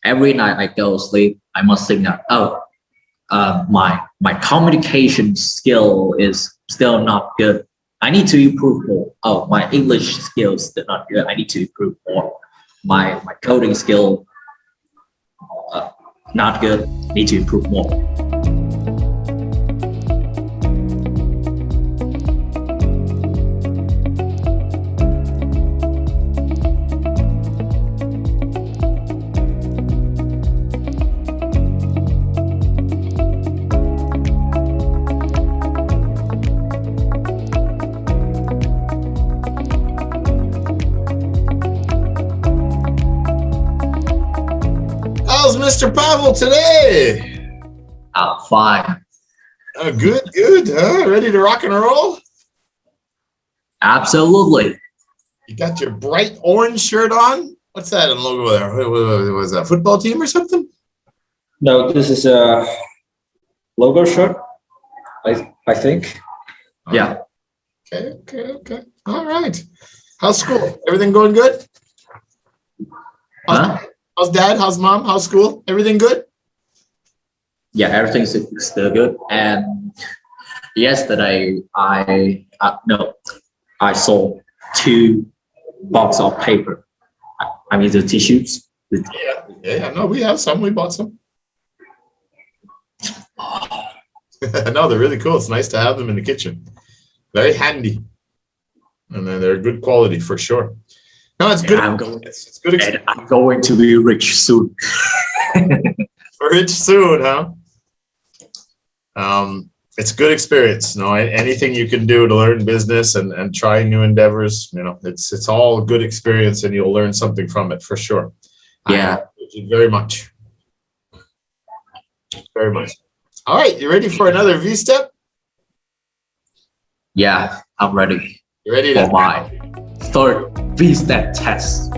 Every night I go to sleep, I must think that, my communication skill is still not good. I need to improve more. Oh, my English skills are not good. I need to improve more. My coding skill not good. Need to improve more. How's Mr. Pavel today? Fine. Good. Huh? Ready to rock and roll? Absolutely. You got your bright orange shirt on? What's that in logo there? Was that a football team or something? No, this is a logo shirt, I think. Yeah. Okay. All right. How's school? Everything going good? How's dad? How's mom? How's school? Everything good? Yeah, everything's still good. And yesterday I sold 2 boxes of paper. I mean the tissues. Yeah. No, we have some. We bought some. No, they're really cool. It's nice to have them in the kitchen. Very handy, and then they're good quality for sure. No, it's good. It's good. And I'm going to be rich soon. Rich soon, huh? It's good experience. No, anything you can do to learn business and try new endeavors, it's all good experience, and you'll learn something from it for sure. Yeah. Thank you very much. Very much. All right, you ready for another VSTEP? Yeah, I'm ready. You ready for my 3rd VSTEP test.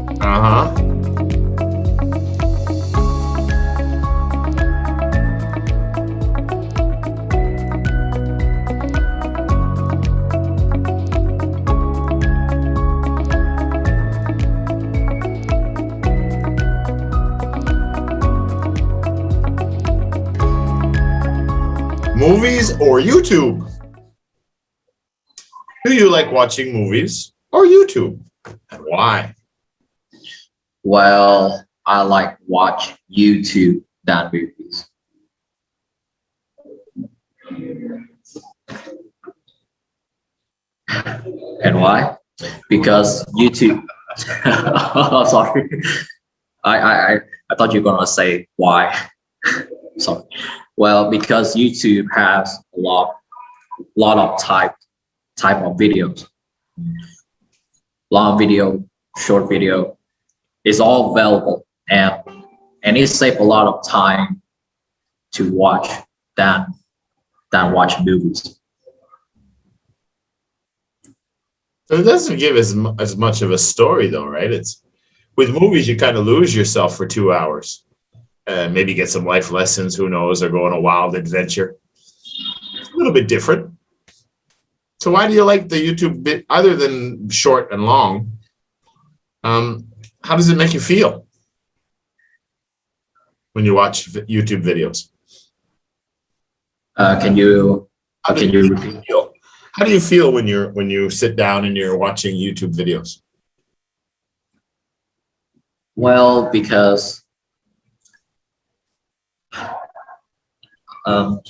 Movies or YouTube? Do you like watching movies or YouTube, and why? Well, I like watch YouTube than movies. And why? Because YouTube. Oh, sorry. I thought you were gonna say why. Sorry. Well, because YouTube has a lot of type of videos. Long video, short video, it's all available, and it saves a lot of time to watch than watch movies. So it doesn't give as much of a story though, right? It's with movies you kind of lose yourself for 2 hours. Maybe get some life lessons, who knows, or go on a wild adventure. It's a little bit different. So why do you like the YouTube bit, other than short and long? How does it make you feel when you watch YouTube videos? Can you repeat? How do you feel when you sit down and you're watching YouTube videos? Well, because I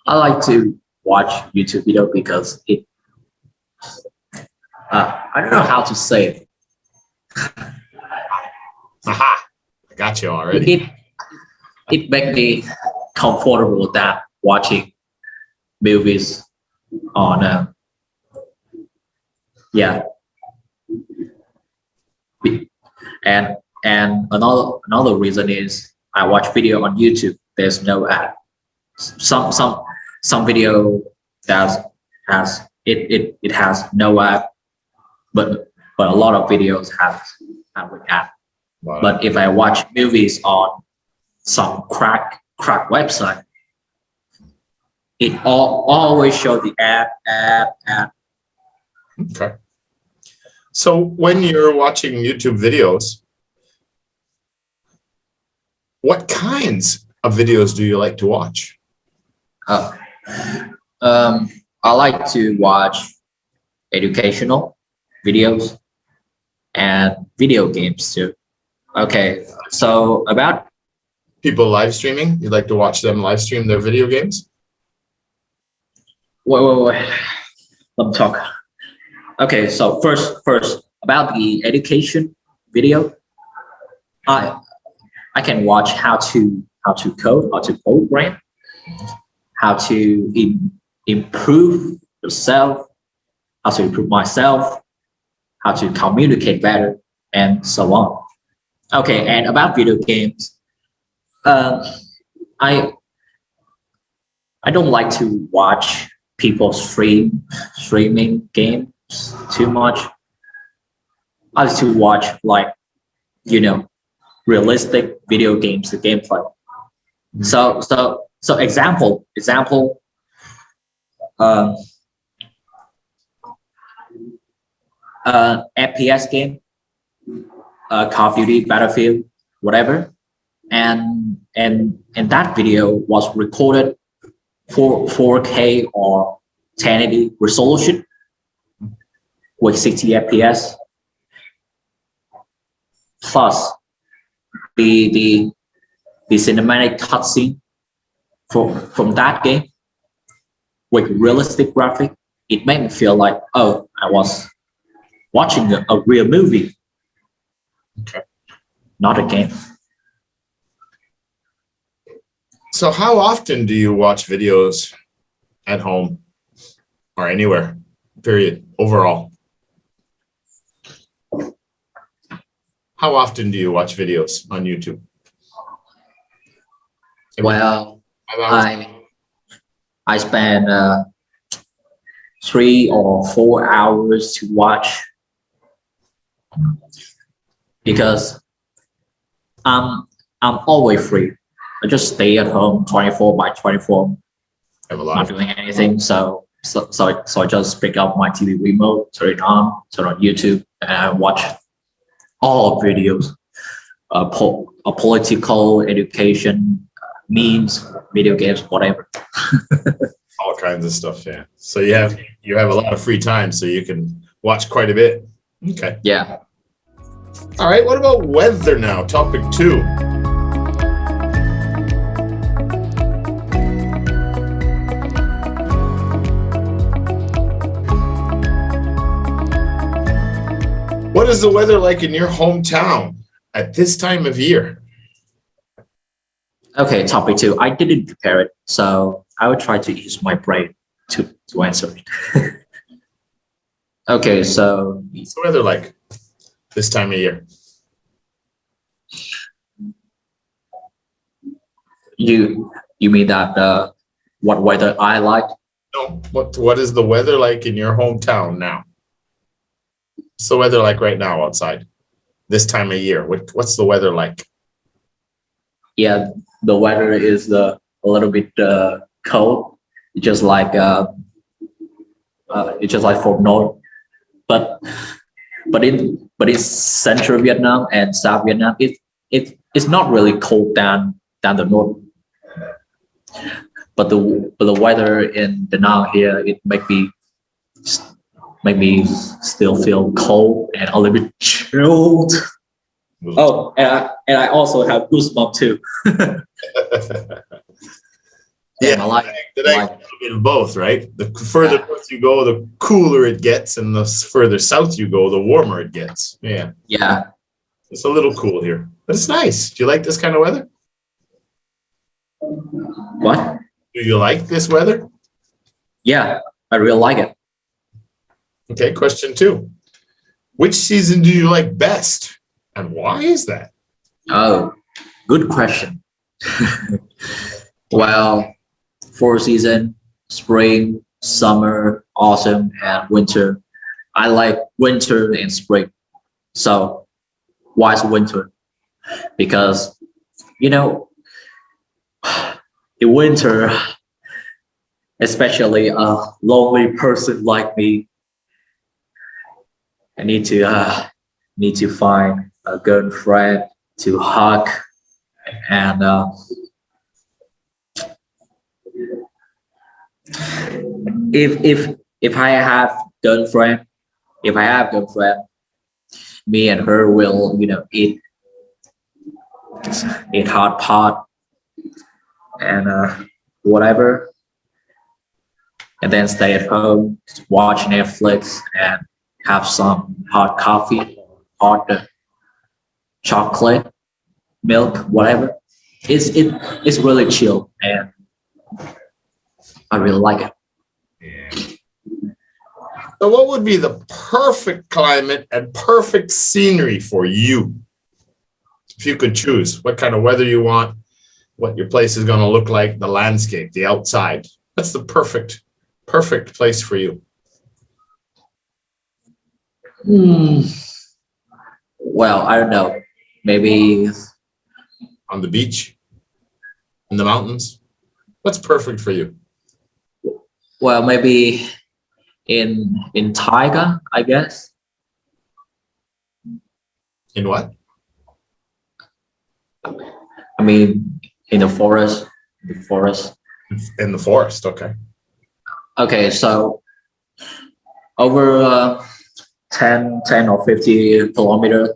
like to watch YouTube video because it. I don't know how to say it. Aha! I got you already. It makes me comfortable that watching movies on and another reason is I watch video on YouTube. There's no ad. Some video that has it has no ad, but a lot of videos have an ad. Wow. But if I watch movies on some crack website, it always show the ad. Okay. So when you're watching YouTube videos, What kinds of videos do you like to watch? I like to watch educational videos and video games too. Okay, so about People live streaming, you like to watch them live stream their video games? wait. Let me talk. Okay, so first about the education video, I can watch how to code, how to program, how to improve yourself, how to improve myself, how to communicate better, and so on. Okay, and about video games, I don't like to watch people streaming games too much. I like to watch, like, realistic video games, the gameplay. So example, FPS game, Call of Duty, Battlefield, whatever, and that video was recorded for 4K or 1080 resolution with 60 FPS. Plus the cinematic cutscene from that game with realistic graphic, it made me feel like, oh, I was watching a real movie, Okay. not a game. So how often do you watch videos at home or anywhere, period, overall? How often do you watch videos on YouTube? Well, 5 hours? I spend 3 or 4 hours to watch, because I'm always free. I just stay at home 24/24, Have a lot not of doing anything. So I just pick up my TV remote, turn it on YouTube, and I watch all videos, political, education, memes, video games, whatever. all kinds of stuff. Yeah. So you have a lot of free time, so you can watch quite a bit. Okay. Yeah. All right. What about weather now? Topic 2. What is the weather like in your hometown at this time of year? Okay, topic 2. I didn't prepare it, so I will try to use my brain to answer it. Okay, so What's the weather like this time of year? you mean that what weather I like? No. What is the weather like in your hometown now? What's the weather like right now outside this time of year? What's the weather like? Yeah, the weather is a little bit cold. It's just like for north, but in central Vietnam and South Vietnam, it's not really cold down the north. But the weather in Da Nang here, it make me still feel cold and a little bit chilled. Oh, and I also have goosebumps too. Yeah, I like a little bit of both, right? The further north you go, the cooler it gets, and the further south you go, the warmer it gets. Yeah. Yeah. It's a little cool here, but it's nice. Do you like this kind of weather? What? Do you like this weather? Yeah, I really like it. Okay, question 2. Which season do you like best, and why is that? Oh, good question. Well, 4 seasons: spring, summer, autumn, and winter. I like winter and spring. So why is winter? Because, in winter, especially a lonely person like me, I need to find a girlfriend to hug And if I have girlfriend, me and her will, eat hot pot and whatever, and then stay at home, watch Netflix, and have some hot coffee, hot chocolate, milk, whatever. It's really chill, and I really like it. Yeah. So what would be the perfect climate and perfect scenery for you? If you could choose what kind of weather you want, what your place is going to look like, the landscape, the outside. What's the perfect place for you? Well, I don't know. Maybe on the beach, in the mountains. What's perfect for you? Well, maybe in Tiger, I guess. In what? I mean, in the forest. In the forest, okay. Okay, so over 10 or 50 kilometers,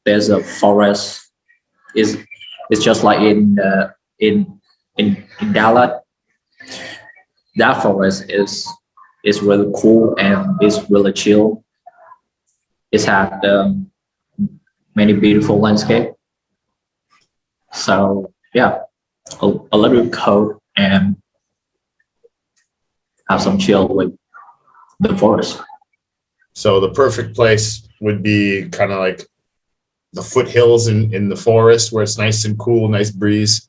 there's a forest. It's just like in Dallas. That forest is really cool and it's really chill. It's had many beautiful landscape. So yeah, a little cold and have some chill with the forest. So the perfect place would be kind of like the foothills in the forest where it's nice and cool, nice breeze.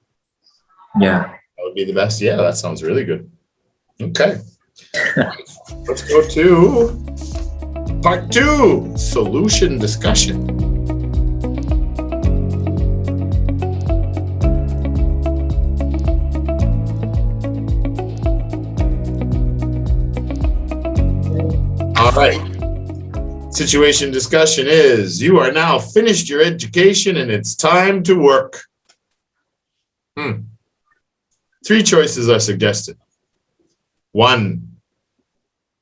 Yeah. That would be the best. Yeah, that sounds really good. Okay. Let's go to part 2, solution discussion. All right. Situation discussion is you are now finished your education and it's time to work. 3 choices are suggested. 1,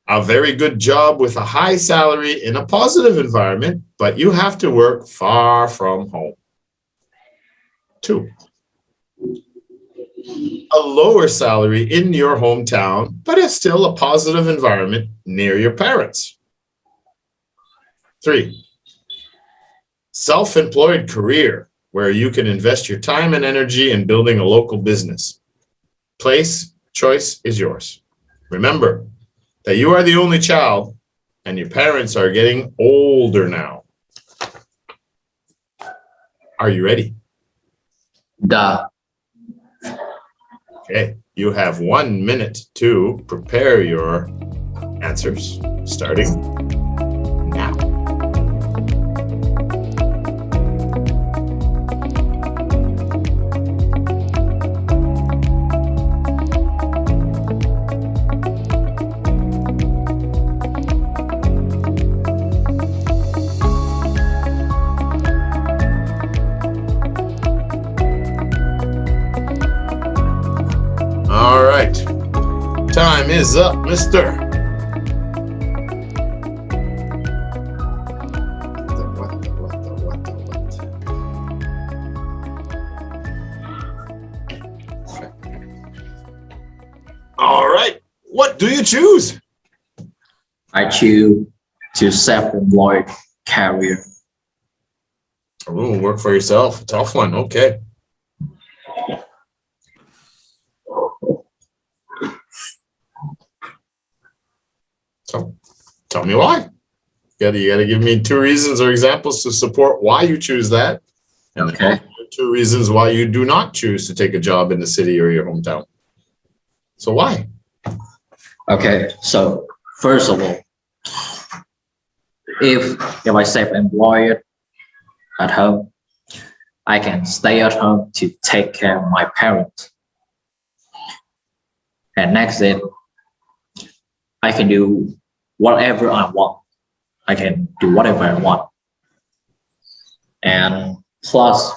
a very good job with a high salary in a positive environment, but you have to work far from home. 2, a lower salary in your hometown, but it's still a positive environment near your parents. 3, self-employed career where you can invest your time and energy in building a local business. Choice is yours. Remember that you are the only child and your parents are getting older now. Are you ready? Duh. Okay, you have 1 minute to prepare your answers, starting now. All right, time is up, mister. All right, what do you choose? I choose to self-employed career. Oh, work for yourself. Tough one. Okay. So, tell me why. You gotta give me 2 reasons or examples to support why you choose that, and Okay. then 2 reasons why you do not choose to take a job in the city or your hometown. So why? Okay, so first of all, if I self-employed at home, I can stay at home to take care of my parents. And next thing, I can do whatever I want. I can do whatever I want. And plus,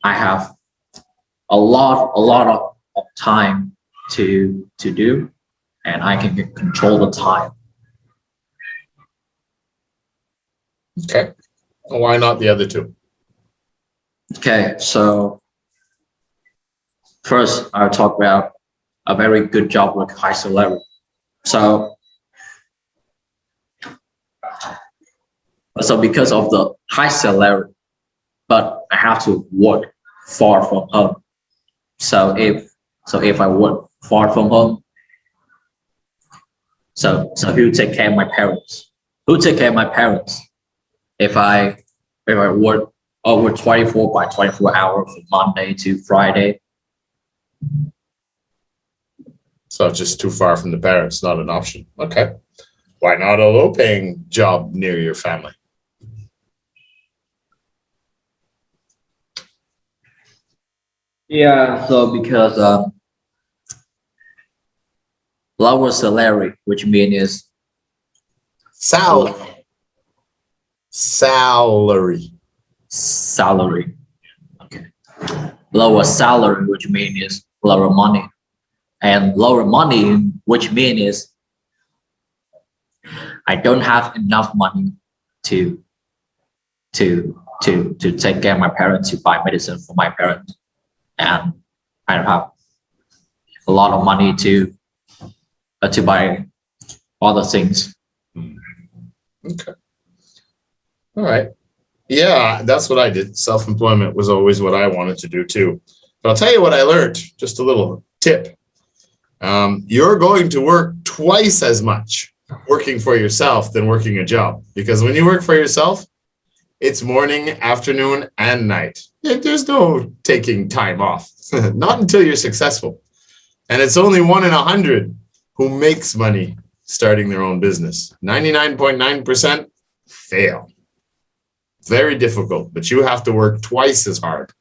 I have a lot of time to do, and I can control the time. Okay. Why not the other two? Okay, so first I'll talk about a very good job with high salary. So because of the high salary, but I have to work far from home. So if I work far from home, so who take care of my parents? Who take care of my parents? If I work over 24 by 24 hours from Monday to Friday. So it's just too far from the parents, not an option. Okay. Why not a low-paying job near your family? Yeah, so because lower salary, which means Salary. Okay. Lower salary, which means lower money, and lower money, which means I don't have enough money to take care of my parents, to buy medicine for my parents, and I don't have a lot of money to buy other things. Okay. All right. Yeah, that's what I did. Self-employment was always what I wanted to do too. But I'll tell you what I learned, just a little tip. You're going to work twice as much working for yourself than working a job. Because when you work for yourself, it's morning, afternoon, and night. There's no taking time off. Not until you're successful. And it's only 1 in 100 who makes money starting their own business. 99.9% fail. Very difficult, but you have to work twice as hard,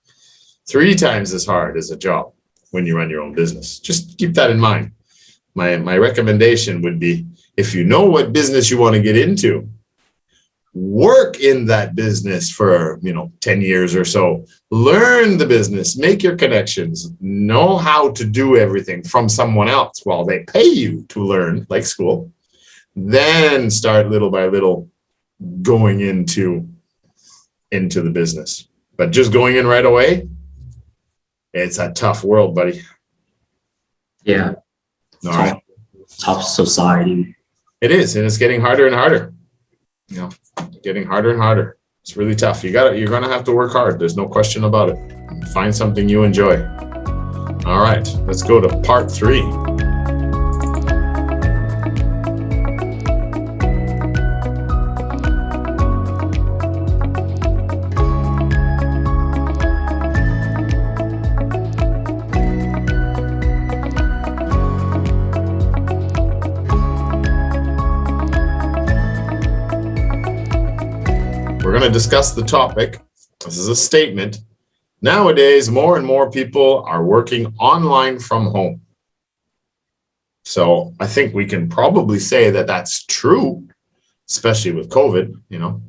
3 times as hard as a job when you run your own business. Just keep that in mind. My recommendation would be, if you know what business you want to get into, work in that business for 10 years or so. Learn the business, make your connections, know how to do everything from someone else while they pay you to learn, like school. Then start little by little going into the business. But just going in right away, it's a tough world, buddy. Yeah. All right. Tough society. It is, and it's getting harder and harder. Getting harder and harder. It's really tough. You're gonna have to work hard. There's no question about it. Find something you enjoy. All right, let's go to part 3. We're going to discuss the topic. This is a statement. Nowadays, more and more people are working online from home. So I think we can probably say that that's true, especially with COVID,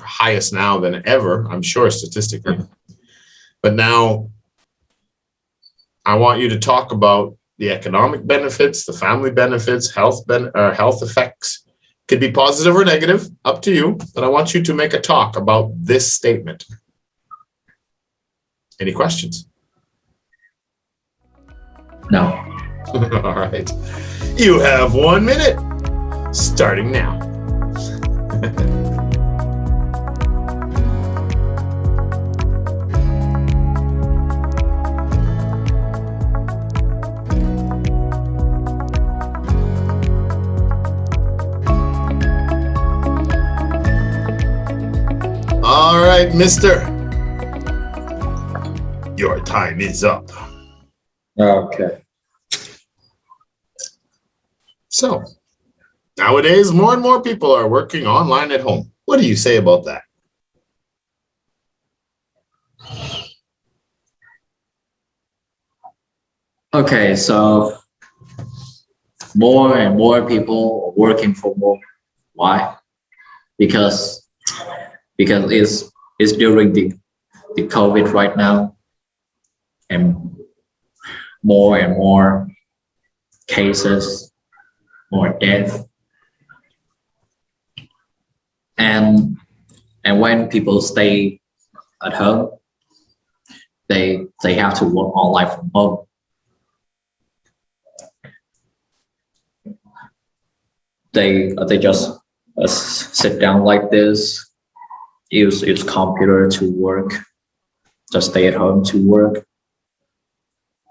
highest now than ever, I'm sure, statistically. But now I want you to talk about the economic benefits, the family benefits, health effects. Could be positive or negative, up to you, but I want you to make a talk about this statement. Any questions? No. All right. You have 1 minute, starting now. All right, mister. Your time is up. Okay. So, nowadays, more and more people are working online at home. What do you say about that? Okay, so more and more people are working from home. Why? Because it's during the COVID right now. more cases, more death, and when people stay at home, they have to work online from home. They just sit down like this, use computer to work, just stay at home to work.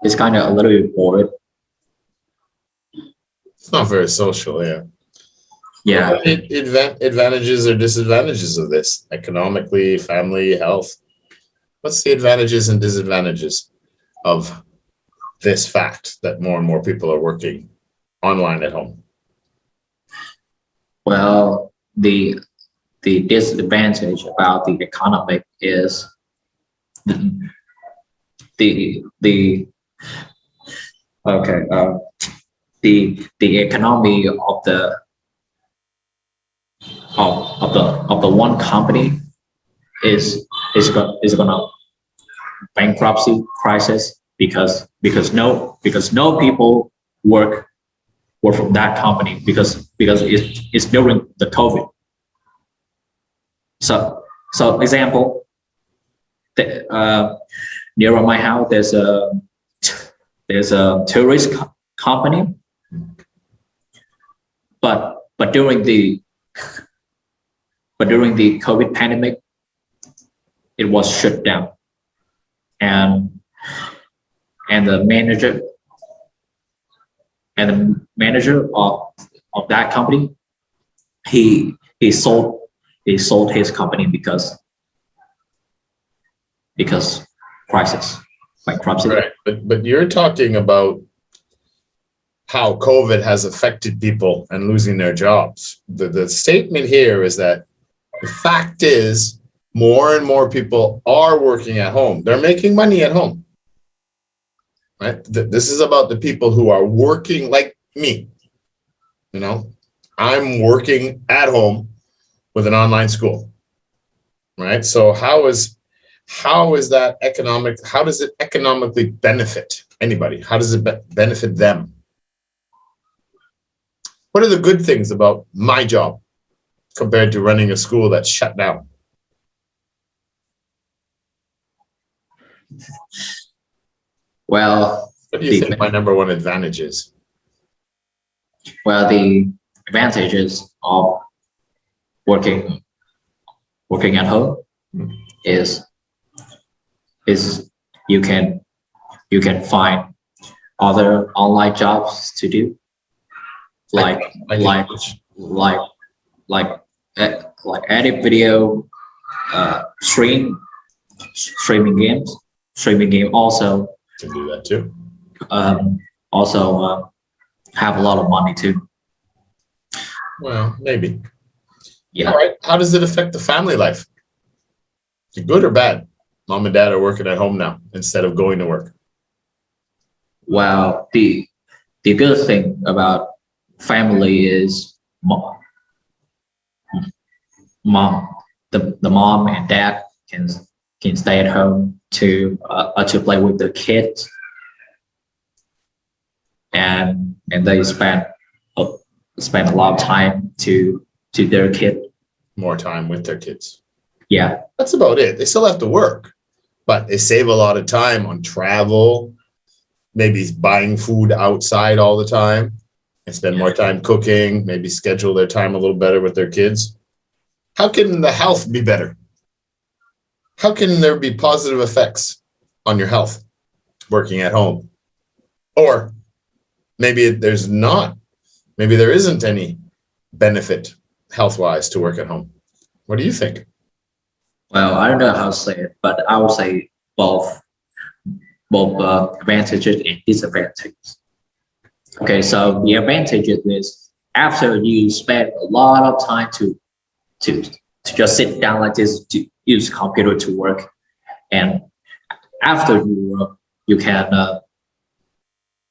It's kind of a little bit bored. It's not very social, yeah. Yeah. What are advantages or disadvantages of this? Economically, family, health. What's the advantages and disadvantages of this fact that more and more people are working online at home? Well, the disadvantage about the economic is the economy of the one company is gonna bankruptcy crisis because no people work from that company because it's during the COVID. So example, near my house there's a tourist company, but during the COVID pandemic, it was shut down, and the manager of that company, he sold his company because crisis, bankruptcy. Right, but you're talking about how COVID has affected people and losing their jobs. The statement here is that the fact is more and more people are working at home. They're making money at home. Right? This is about the people who are working like me. You know, I'm working at home with an online school. Right? So how is that economic? How does it economically benefit anybody? How does it benefit them? What are the good things about my job compared to running a school that's shut down? Well, what do you think my number one advantage is? Well, the advantages of working at home is you can find other online jobs to do, like edit video, streaming games. Streaming game also can do that too. Also have a lot of money too. Well, maybe. Yeah. All right. How does it affect the family life? Is it good or bad? Mom and dad are working at home now instead of going to work. Well, the good thing about family is the mom and dad can stay at home to play with the kids, and they spend a lot of time to their kid. More time with their kids. Yeah, that's about it. They still have to work, but they save a lot of time on travel, maybe buying food outside all the time, and spend more time cooking, maybe schedule their time a little better with their kids. How can the health be better? How can there be positive effects on your health working at home? Or maybe there's not. Maybe there isn't any benefit health-wise to work at home. What do you think? Well, I don't know how to say it, but I would say both advantages and disadvantages. Okay, so the advantages is after you spend a lot of time to just sit down like this to use computer to work, and after you work, you can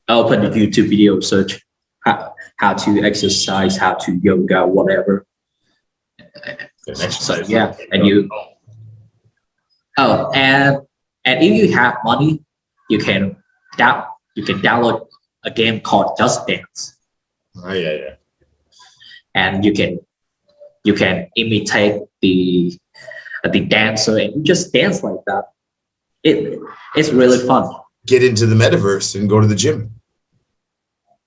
open the YouTube video, search how to exercise, how to yoga, whatever. So yeah, and you and if you have money, you can download a game called Just Dance, Oh, yeah. and you can imitate the dancer, and you just dance like that. It's really fun. Get into the metaverse and go to the gym.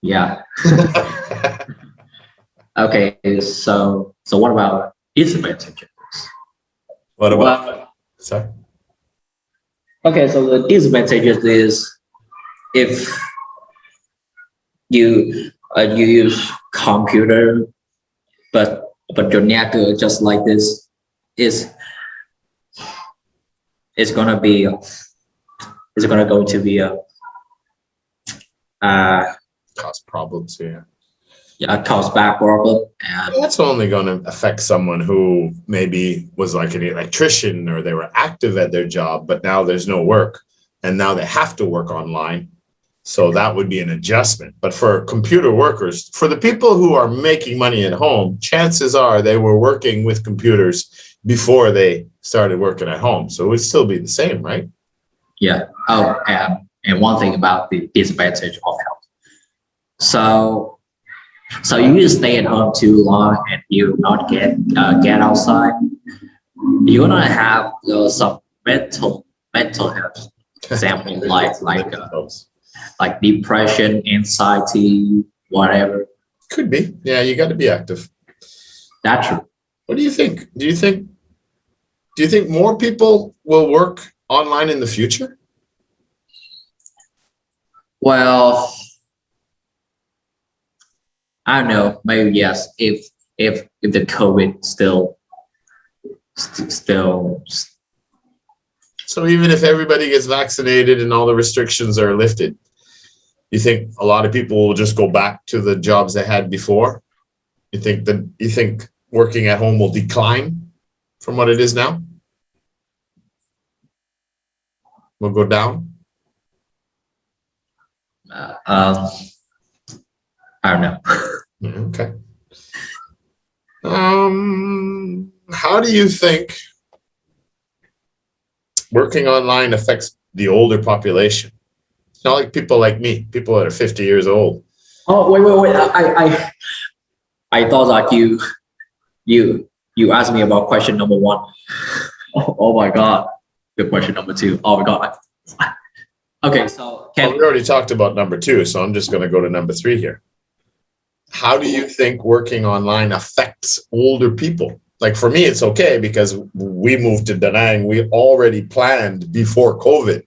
Yeah. Okay. So what about disadvantages? What about? Well, Sorry. okay. So the disadvantages is if you use computer, but your network just like this is going to be Cause problems, yeah. cause bad problem, and That's only going to affect someone who maybe was like an electrician or they were active at their job, but now there's no work and now they have to work online. So that would be an adjustment. But for computer workers, for the people who are making money at home, chances are they were working with computers before they started working at home. So it would still be the same, right? yeah. Oh, and one thing about the disadvantage of health. So you stay at home too long and you not get outside, you're gonna have some mental health. Example like depression, anxiety, whatever. Could be. Yeah, you got to be active. That's true. What do you think? Do you think more people will work online in the future? Well, I don't know. Maybe yes. If the COVID still. So even if everybody gets vaccinated and all the restrictions are lifted, you think a lot of people will just go back to the jobs they had before? You think working at home will decline from what it is now? Will go down? I don't know. Okay. How do you think working online affects the older population? It's not like people like me, people that are 50 years old. Oh, wait. I thought that you asked me about question number 1. Oh my God. The question number 2. Oh my God. Okay, so we already talked about number 2, so I'm just going to go to number 3 here. How do you think working online affects older people? Like for me, it's okay because we moved to Da Nang. We already planned before COVID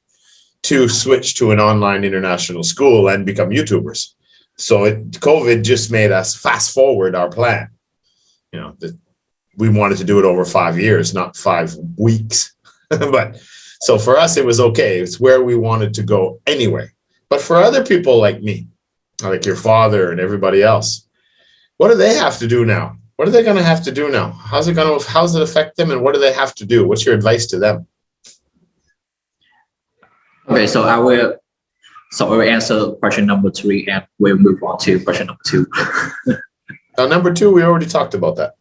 to switch to an online international school and become YouTubers. So COVID just made us fast forward our plan. We wanted to do it over 5 years, not 5 weeks. But so for us, it was okay. It's where we wanted to go anyway. But for other people like me, like your father and everybody else, what do they have to do now? What are they going to have to do now? How's it affect them, and what do they have to do? What's your advice to them? Okay, so I will answer question number 3 and we'll move on to question number 2. Now, number 2, we already talked about that.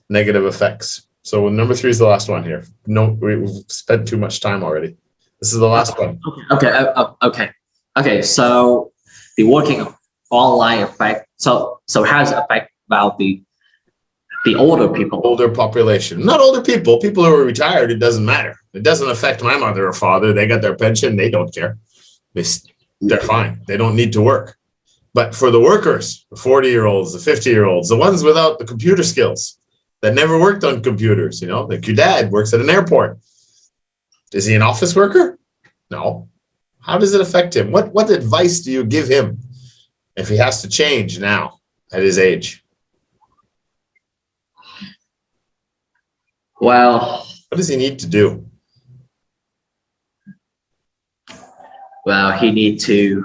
Negative effects. So number 3 is the last one here. No, we've spent too much time already. This is the last one. Okay. So the working online effect. So how does it affect about the older people? Older population. Not older people. People who are retired, it doesn't matter. It doesn't affect my mother or father. They got their pension. They don't care. They're fine. They don't need to work. But for the workers, the 40-year-olds, the 50-year-olds, the ones without the computer skills that never worked on computers, like your dad works at an airport. Is he an office worker? No. How does it affect him? What advice do you give him if he has to change now at his age? Well, what does he need to do? Well, he needs to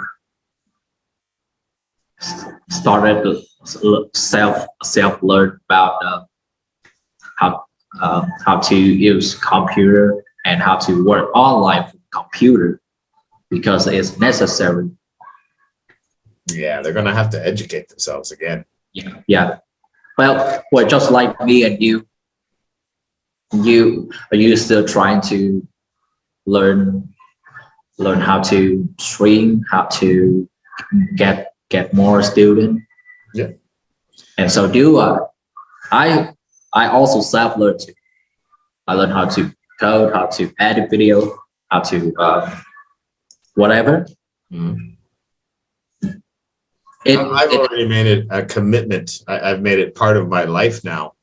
start to self-learn about how to use computer and how to work online from computer, because it's necessary. Yeah, they're gonna have to educate themselves again. Yeah. Well, just like me and you are you still trying to learn learn how to stream, how to get more student. Yeah. And so I also self-learn too. I learn how to code, how to edit video, how to whatever. I've already made it a commitment. I've made it part of my life now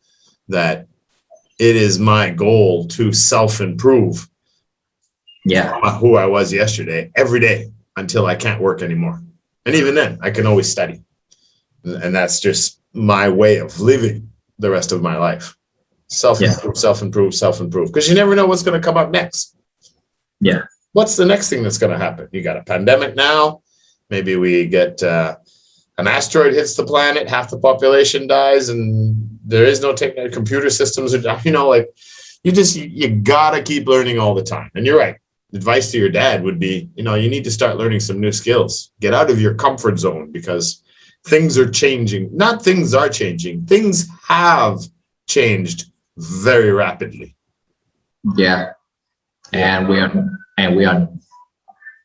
that it is my goal to self-improve. Yeah. Who I was yesterday, every day until I can't work anymore. And even then, I can always study. And that's just my way of living the rest of my life. Self-improve, self-improve, self-improve. Because you never know what's going to come up next. Yeah. What's the next thing that's going to happen? You got a pandemic now. Maybe we get an asteroid hits the planet, half the population dies, and there is no computer systems. You know, like you gotta keep learning all the time. And you're right. Advice to your dad would be, you know, you need to start learning some new skills. Get out of your comfort zone because things are changing. Not things are changing. Things have changed very rapidly. Yeah. And we are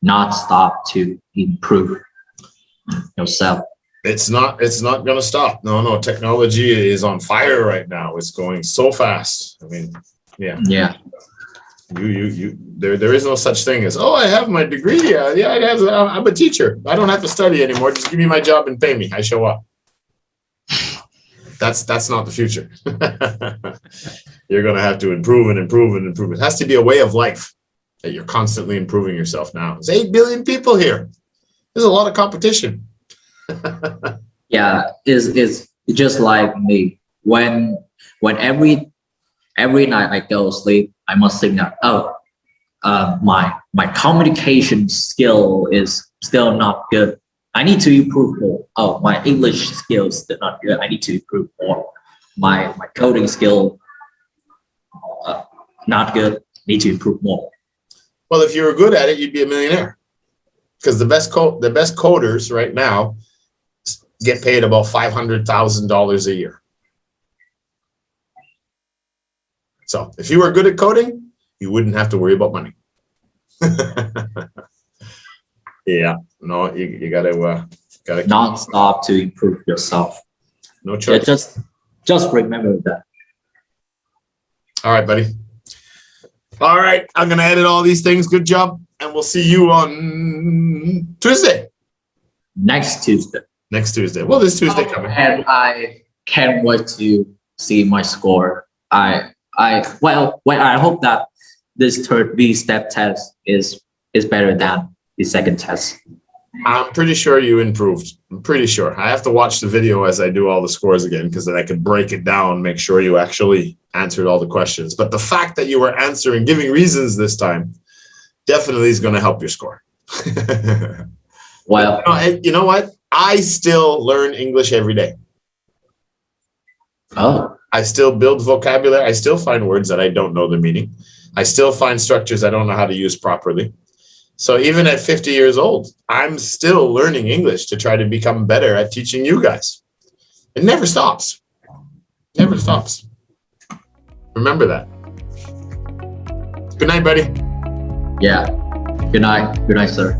not stopped to improve yourself. It's not going to stop. No, technology is on fire right now. It's going so fast. I mean, yeah. There is no such thing as, oh, I have my degree. I'm a teacher. I don't have to study anymore. Just give me my job and pay me. I show up. That's not the future. You're going to have to improve and improve and improve. It has to be a way of life that you're constantly improving yourself now. There's 8 billion people here. There's a lot of competition. Yeah, it's just like me. When every night I go to sleep, I must think that, my communication skill is still not good. I need to improve more. Oh, my English skills still not good. I need to improve more. My coding skill not good. Need to improve more. Well, if you were good at it, you'd be a millionaire. Because the best coders right now get paid about $500,000 a year. So if you were good at coding, you wouldn't have to worry about money. Yeah, no, you gotta not stop to improve yourself. No choice. Yeah, just remember that. All right, buddy. All right, I'm gonna edit all these things. Good job, and we'll see you on Tuesday. Next Tuesday. Next Tuesday. Well, this Tuesday coming. And I can't wait to see my score. I hope that this third VSTEP test is better than the second test. I'm pretty sure you improved. I'm pretty sure. I have to watch the video as I do all the scores again, because then I can break it down, make sure you actually answered all the questions. But the fact that you were answering, giving reasons this time, definitely is going to help your score. Well, you know what? I still learn English every day. Oh. I still build vocabulary. I still find words that I don't know the meaning. I still find structures I don't know how to use properly. So even at 50 years old, I'm still learning English to try to become better at teaching you guys. It never stops. Never stops. Remember that. Good night, buddy. Yeah. Good night. Good night, sir.